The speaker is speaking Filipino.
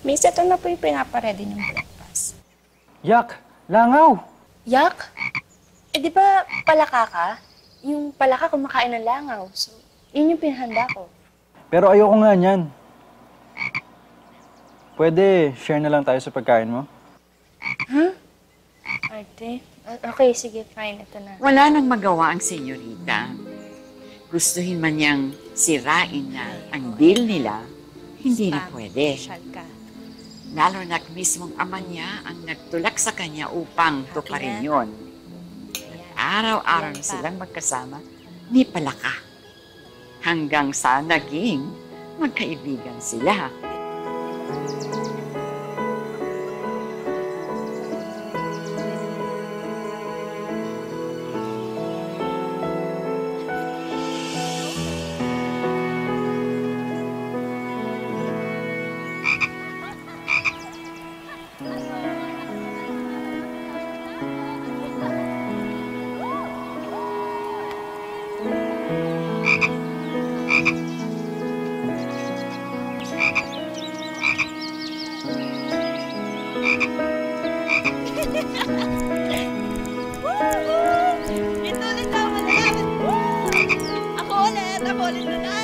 Miss, ito na po yung pinaparedy ng breakfast. Yak! Langaw! Yak? Eh, di ba palaka ka? Yung palaka kumakain ng langaw. So, yun yung pinahanda ko. Pero ayoko nga niyan. Pwede, share na lang tayo sa pagkain mo? Huh? Arte? Okay, sige, fine. Ito na. Wala nang magawa ang senyorita. Gustuhin man niyang sirain na ang deal nila, hindi na pwede. Ka. Lalo na't mismong ama niya ang nagtulak sa kanya upang tuparin yun. Araw-araw na silang magkasama, ni palaka. Hanggang sa naging magkaibigan sila. Ito ulit daw, malalaman. Ako ulit na